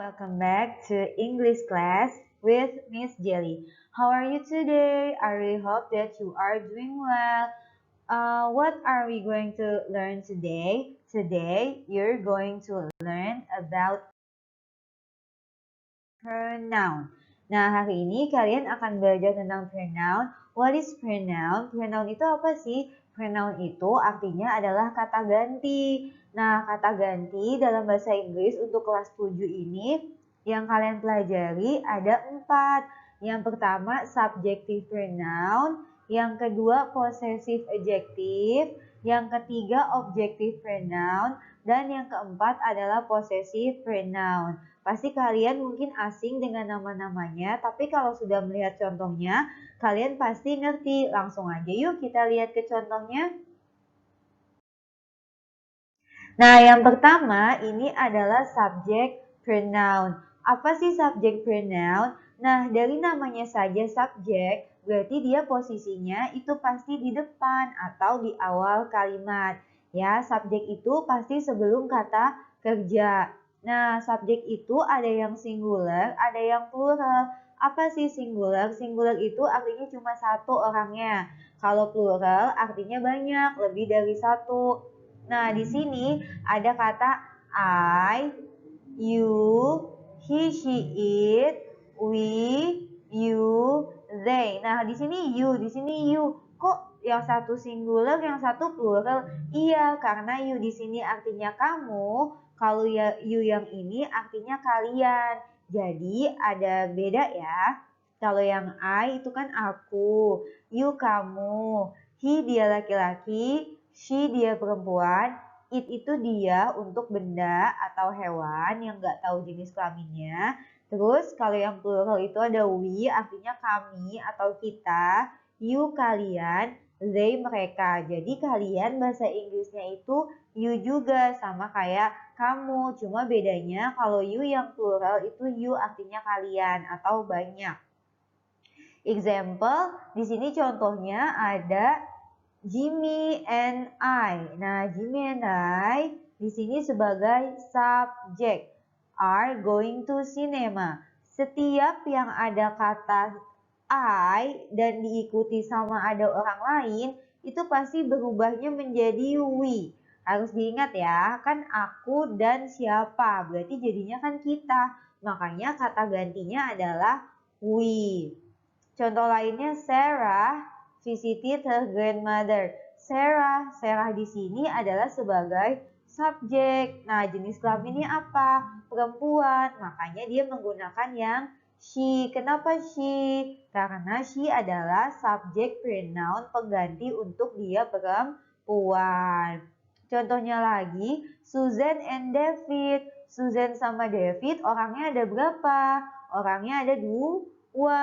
welcome back to English class with Miss Jelly. How are you today? I really hope that you are doing well. What are we going to learn today? Today, you're going to learn about pronoun. Nah, hari ini kalian akan belajar tentang pronoun. What is pronoun? Pronoun itu apa sih? Pronoun itu artinya adalah kata ganti. Nah, kata ganti dalam bahasa Inggris untuk kelas 7 ini yang kalian pelajari ada 4. Yang pertama subjective pronoun, yang kedua possessive adjective, yang ketiga objective pronoun, dan yang keempat adalah possessive pronoun. Pasti kalian mungkin asing dengan nama-namanya, tapi kalau sudah melihat contohnya, kalian pasti ngerti. Langsung aja yuk kita lihat ke contohnya. Nah, yang pertama ini adalah subject pronoun. Apa sih subject pronoun? Nah, dari namanya saja subject, berarti dia posisinya itu pasti di depan atau di awal kalimat. Ya, subjek itu pasti sebelum kata kerja. Nah, subjek itu ada yang singular, ada yang plural. Apa sih singular? Singular itu artinya cuma satu orangnya. Kalau plural artinya banyak, lebih dari satu. Nah, di sini ada kata I, you, he, she, it, we, you, they. Nah, di sini you. Kok yang satu singular, yang satu plural? Iya, karena you di sini artinya kamu, kalau you yang ini artinya kalian. Jadi ada beda ya. Kalau yang I itu kan aku, you kamu, he dia laki-laki, she dia perempuan, it itu dia untuk benda atau hewan yang nggak tahu jenis kelaminnya. Terus kalau yang plural itu ada we, artinya kami atau kita, you kalian, they mereka. Jadi kalian bahasa Inggrisnya itu you juga sama kayak kamu. Cuma bedanya kalau you yang plural itu you artinya kalian atau banyak. Example, di sini contohnya ada Jimmy and I. Nah, Jimmy and I di sini sebagai subjek are going to cinema. Setiap yang ada kata I dan diikuti sama ada orang lain, itu pasti berubahnya menjadi we. Harus diingat ya, kan aku dan siapa, berarti jadinya kan kita. Makanya kata gantinya adalah we. Contoh lainnya Sarah visited her grandmother. Sarah di sini adalah sebagai subjek. Nah, jenis kelaminnya apa? Perempuan. Makanya dia menggunakan yang she. Kenapa she? Karena she adalah subjek pronoun pengganti untuk dia perempuan. Contohnya lagi, Susan and David. Susan sama David orangnya ada berapa? Orangnya ada dua.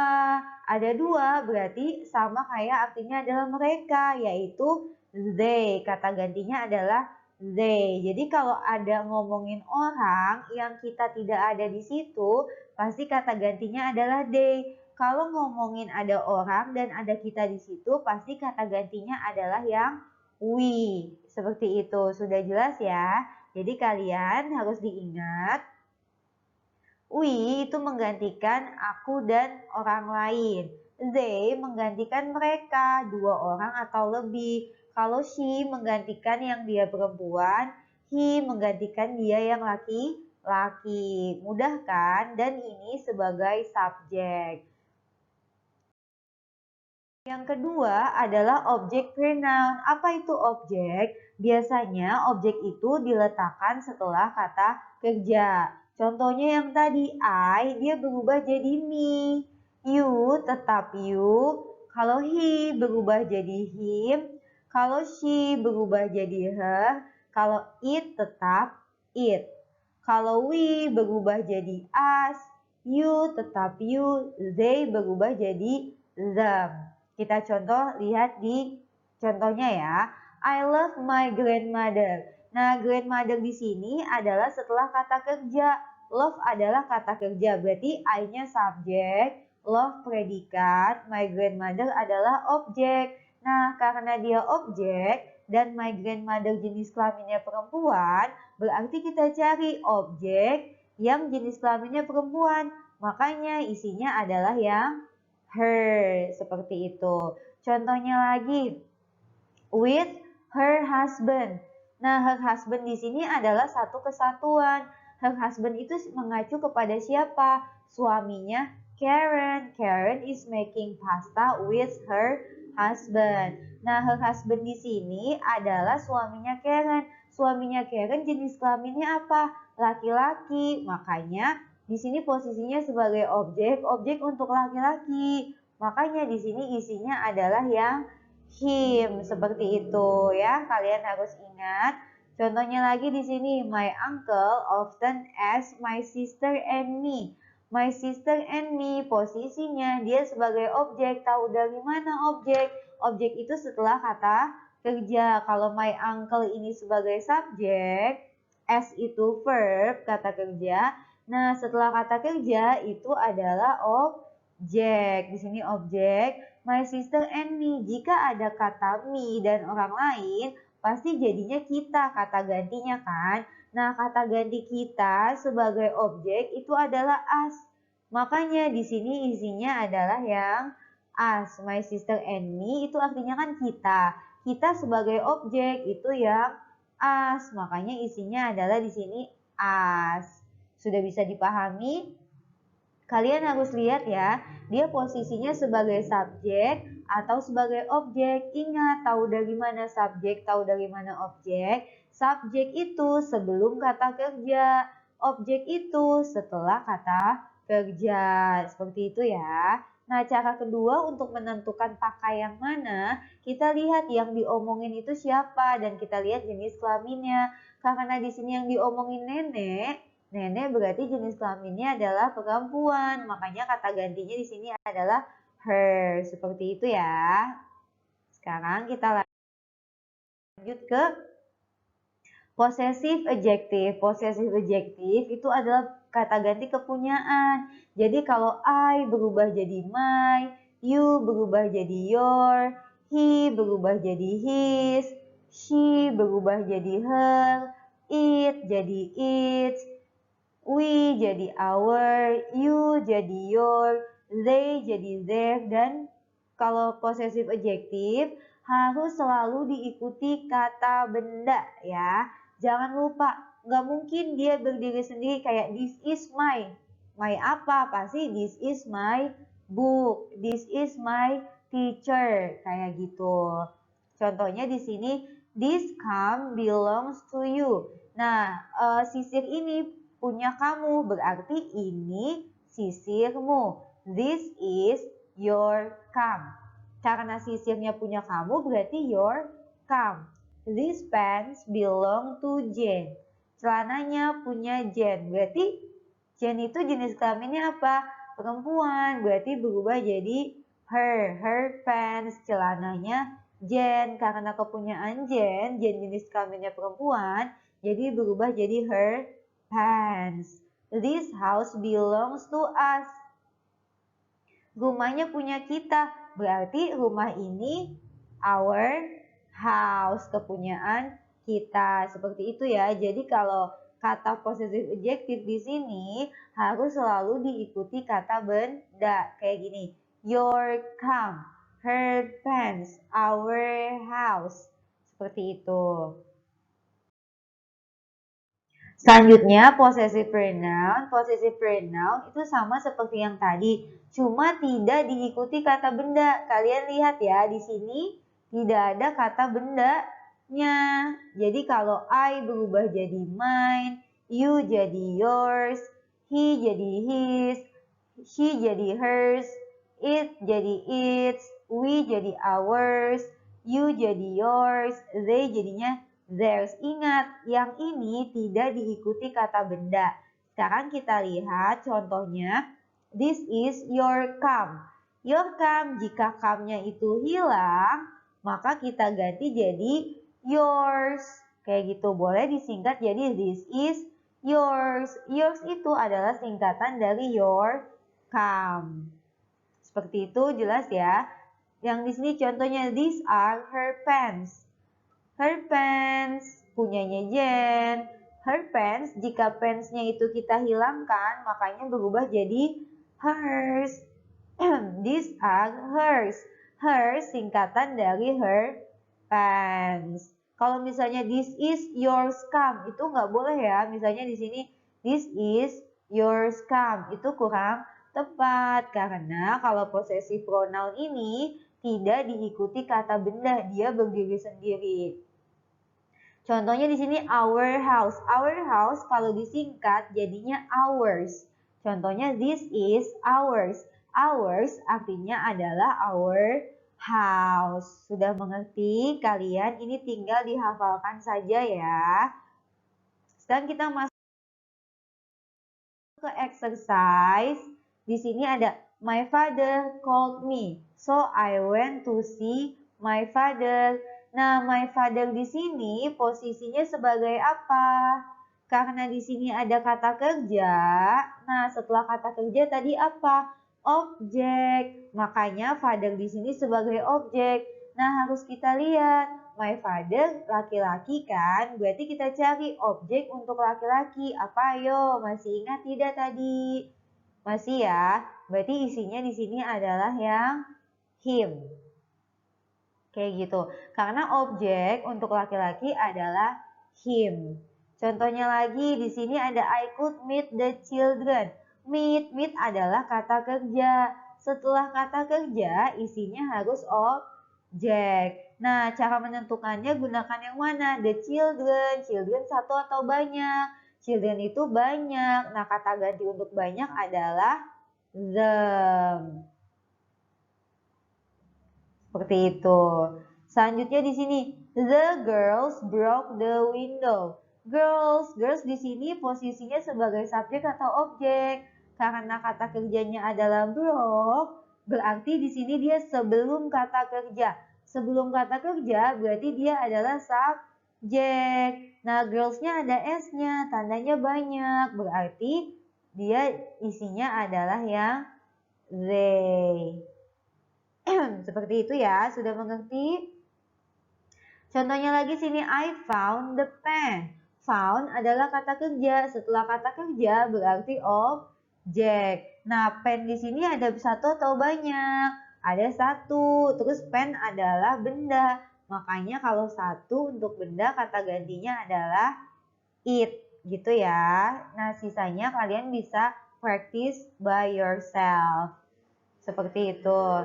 Ada dua, berarti sama kayak artinya adalah mereka, yaitu they. Kata gantinya adalah they. Jadi kalau ada ngomongin orang yang kita tidak ada di situ, pasti kata gantinya adalah they. Kalau ngomongin ada orang dan ada kita di situ, pasti kata gantinya adalah yang we. Seperti itu, sudah jelas ya? Jadi kalian harus diingat, we itu menggantikan aku dan orang lain. They menggantikan mereka, dua orang atau lebih. Kalau she menggantikan yang dia perempuan, he menggantikan dia yang laki-laki. Mudah kan? Dan ini sebagai subjek. Yang kedua adalah objek pronoun. Apa itu objek? Biasanya objek itu diletakkan setelah kata kerja. Contohnya yang tadi I, dia berubah jadi me. You tetap you. Kalau he berubah jadi him. Kalau she berubah jadi her. Kalau it tetap it. Kalau we berubah jadi us. You tetap you. They berubah jadi them. Kita contoh lihat di contohnya ya. I love my grandmother. Nah, grandmother di sini adalah setelah kata kerja. Love adalah kata kerja, berarti I-nya subjek, love predikat, my grandmother adalah objek. Nah, karena dia objek dan my grandmother jenis kelaminnya perempuan, berarti kita cari objek yang jenis kelaminnya perempuan. Makanya isinya adalah yang her, seperti itu. Contohnya lagi, with her husband. Nah, her husband di sini adalah satu kesatuan. Her husband itu mengacu kepada siapa? Suaminya Karen. Karen is making pasta with her husband. Nah, her husband di sini adalah suaminya Karen. Suaminya Karen jenis kelaminnya apa? Laki-laki. Makanya di sini posisinya sebagai objek untuk laki-laki. Makanya di sini isinya adalah yang him, seperti itu ya. Kalian harus ingat. Contohnya lagi di sini, my uncle often asks my sister and me. My sister and me, posisinya dia sebagai objek. Tahu dari mana objek? Objek itu setelah kata kerja. Kalau my uncle ini sebagai subjek, as itu verb, kata kerja. Nah, setelah kata kerja itu adalah objek. Di sini objek. My sister and me, jika ada kata me dan orang lain, pasti jadinya kita, kata gantinya kan. Nah, kata ganti kita sebagai objek itu adalah us. Makanya di sini isinya adalah yang us. My sister and me itu artinya kan kita. Kita sebagai objek itu yang us. Makanya isinya adalah di sini us. Sudah bisa dipahami? Kalian harus lihat ya, dia posisinya sebagai subjek atau sebagai objek. Ingat, tahu dari mana subjek, tahu dari mana objek. Subjek itu sebelum kata kerja, objek itu setelah kata kerja. Seperti itu ya. Nah, cara kedua untuk menentukan pakai yang mana, kita lihat yang diomongin itu siapa dan kita lihat jenis kelaminnya. Karena di sini yang diomongin nenek, nenek berarti jenis kelaminnya adalah perempuan, makanya kata gantinya di sini adalah her. Seperti itu ya. Sekarang kita lanjut ke possessive adjective. Possessive adjective itu adalah kata ganti kepunyaan. Jadi kalau I berubah jadi my, you berubah jadi your, he berubah jadi his, she berubah jadi her, it jadi its, we jadi our, you jadi your, they jadi their, dan kalau possessive adjective harus selalu diikuti kata benda ya. Jangan lupa, nggak mungkin dia berdiri sendiri kayak this is my. My apa? Pasti this is my book, this is my teacher, kayak gitu. Contohnya di sini, this cup belongs to you. Nah, sisir ini punya kamu, berarti ini sisirmu. This is your cup. Karena sisirnya punya kamu, berarti your cup. These pants belong to Jane. Celananya punya Jane, berarti Jane itu jenis kelaminnya apa? Perempuan, berarti berubah jadi her. Her pants, celananya Jane. Karena kepunyaan Jane jenis kelaminnya perempuan, jadi berubah jadi her pants. This house belongs to us. Rumahnya punya kita, berarti rumah ini our house, kepunyaan kita. Seperti itu ya. Jadi kalau kata possessive adjective di sini harus selalu diikuti kata benda. Kayak gini, your cup, her pants, our house. Seperti itu. Selanjutnya, possessive pronoun. Possessive pronoun itu sama seperti yang tadi, cuma tidak diikuti kata benda. Kalian lihat ya, di sini tidak ada kata bendanya. Jadi kalau I berubah jadi mine, you jadi yours, he jadi his, she jadi hers, it jadi its, we jadi ours, you jadi yours, they jadinya theirs. Ingat, yang ini tidak diikuti kata benda. Sekarang kita lihat contohnya. This is your cup. Your cup, jika cupnya itu hilang, maka kita ganti jadi yours. Kayak gitu, boleh disingkat jadi this is yours. Yours itu adalah singkatan dari your cup. Seperti itu, jelas ya. Yang di sini contohnya, these are her pants. Her pants punyanya Jen, Her pants, jika pants-nya itu kita hilangkan, makanya berubah jadi hers. These are hers. Hers singkatan dari her pants. Kalau misalnya this is your scum, itu nggak boleh ya. Misalnya di sini this is your scum, itu kurang tepat. Karena kalau possessive pronoun ini tidak diikuti kata benda, dia berdiri sendiri. Contohnya di sini our house. Our house kalau disingkat jadinya ours. Contohnya this is ours. Ours artinya adalah our house. Sudah mengerti kalian? Ini tinggal dihafalkan saja ya. Sekarang kita masuk ke exercise. Di sini ada my father called me. So I went to see my father. Nah, my father di sini posisinya sebagai apa? Karena di sini ada kata kerja. Nah, setelah kata kerja tadi apa? Objek. Makanya father di sini sebagai objek. Nah, harus kita lihat. My father laki-laki kan? Berarti kita cari objek untuk laki-laki. Apa ayo? Masih ingat tidak tadi? Masih ya? Berarti isinya di sini adalah yang him. Kayak gitu. Karena objek untuk laki-laki adalah him. Contohnya lagi di sini ada I could meet the children. Meet adalah kata kerja. Setelah kata kerja isinya harus objek. Nah, cara menentukannya gunakan yang mana? The children. Children satu atau banyak? Children itu banyak. Nah, kata ganti untuk banyak adalah them. Seperti itu. Selanjutnya di sini, the girls broke the window. Girls di sini posisinya sebagai subjek atau objek. Karena kata kerjanya adalah broke, berarti di sini dia sebelum kata kerja. Sebelum kata kerja berarti dia adalah subjek. Nah, girls-nya ada S-nya, tandanya banyak. Berarti dia isinya adalah yang they. Seperti itu ya, sudah mengerti? Contohnya lagi sini, I found the pen. Found adalah kata kerja. Setelah kata kerja berarti objek. Nah, pen di sini ada satu atau banyak? Ada satu. Terus pen adalah benda. Makanya kalau satu untuk benda kata gantinya adalah it. Gitu ya. Nah, sisanya kalian bisa practice by yourself. Seperti itu.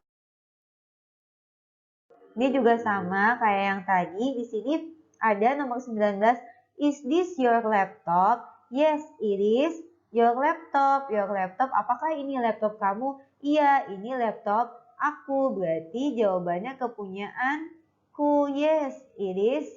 Ini juga sama kayak yang tadi. Di sini ada nomor 19. Is this your laptop? Yes, it is your laptop. Your laptop, apakah ini laptop kamu? Iya, ini laptop aku. Berarti jawabannya kepunyaanku. Yes, it is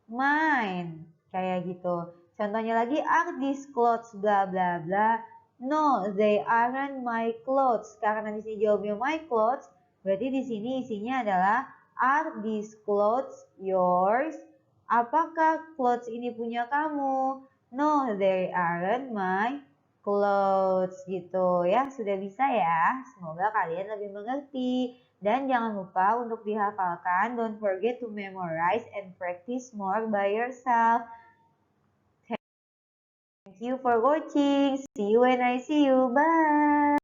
mine. Kayak gitu. Contohnya lagi, are these clothes bla bla bla? No, they aren't my clothes. Karena di sini jawabnya my clothes, berarti di sini isinya adalah are these clothes yours? Apakah clothes ini punya kamu? No, they aren't my clothes gitu ya. Sudah bisa ya. Semoga kalian lebih mengerti. Dan jangan lupa untuk dihafalkan. Don't forget to memorize and practice more by yourself. Thank you for watching. See you when I see you. Bye.